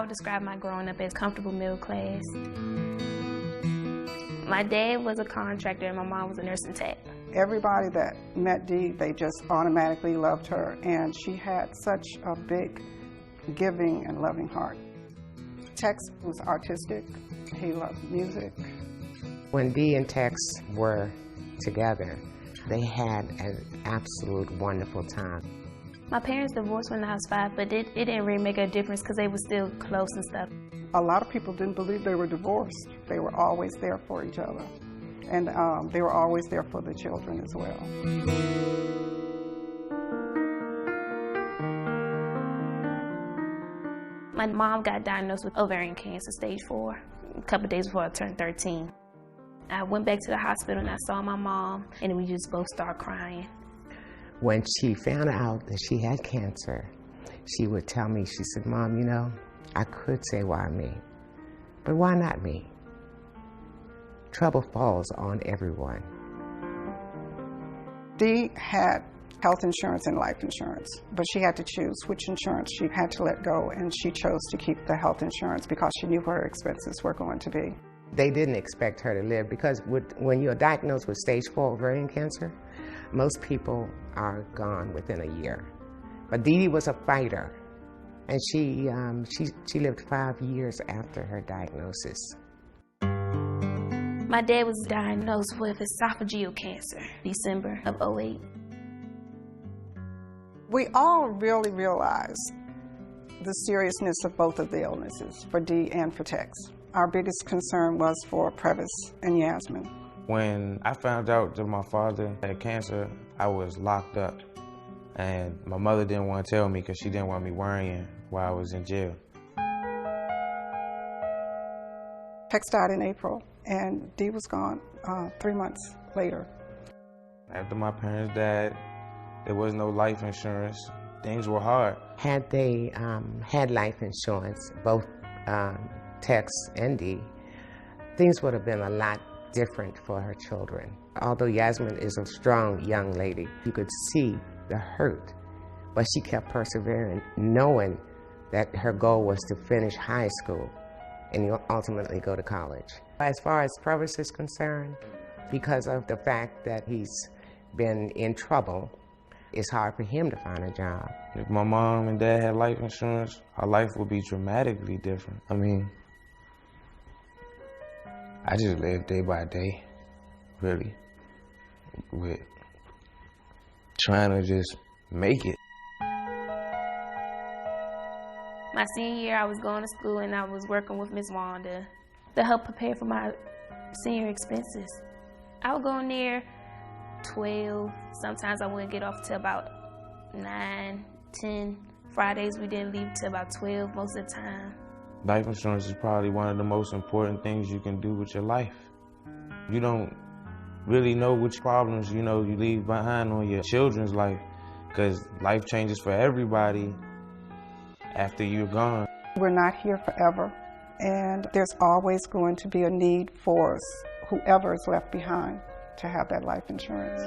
would describe my growing up as comfortable middle class. My dad was a contractor and my mom was a nursing tech. Everybody that met Dee, they just automatically loved her, and she had such a big, giving and loving heart. Tex was artistic. He loved music. When Dee and Tex were together, they had an absolute wonderful time. My parents divorced when I was 5, but it didn't really make a difference because they were still close and stuff. A lot of people didn't believe they were divorced. They were always there for each other. And they were always there for the children as well. My mom got diagnosed with ovarian cancer, stage 4, a couple of days before I turned 13. I went back to the hospital and I saw my mom, and we just both started crying. When she found out that she had cancer, she would tell me, she said, "Mom, you know, I could say why me, but why not me? Trouble falls on everyone." Dee had health insurance and life insurance, but she had to choose which insurance she had to let go, and she chose to keep the health insurance because she knew where her expenses were going to be. They didn't expect her to live because when you're diagnosed with stage 4 ovarian cancer, most people are gone within a year. But Dee Dee was a fighter, and she lived 5 years after her diagnosis. My dad was diagnosed with esophageal cancer, December of '08. We all really realized the seriousness of both of the illnesses, for Dee and for Tex. Our biggest concern was for Previs and Yasmine. When I found out that my father had cancer, I was locked up. And my mother didn't want to tell me because she didn't want me worrying while I was in jail. Tex died in April, and Dee was gone 3 months later. After my parents died, there was no life insurance. Things were hard. Had they had life insurance, both Tex and Dee, things would have been a lot different for her children. Although Yasmine is a strong young lady, you could see the hurt, but she kept persevering, knowing that her goal was to finish high school and ultimately go to college. As far as Previs is concerned, because of the fact that he's been in trouble, it's hard for him to find a job. If my mom and dad had life insurance, our life would be dramatically different. I mean, I just live day by day, really, with trying to just make it. My senior year, I was going to school and I was working with Miss Wanda to help prepare for my senior expenses. I would go in there 12. Sometimes I wouldn't get off till about 9, 10. Fridays we didn't leave till about 12 most of the time. Life insurance is probably one of the most important things you can do with your life. You don't really know which problems, you leave behind on your children's life, because life changes for everybody after you're gone. We're not here forever, and there's always going to be a need for whoever is left behind to have that life insurance.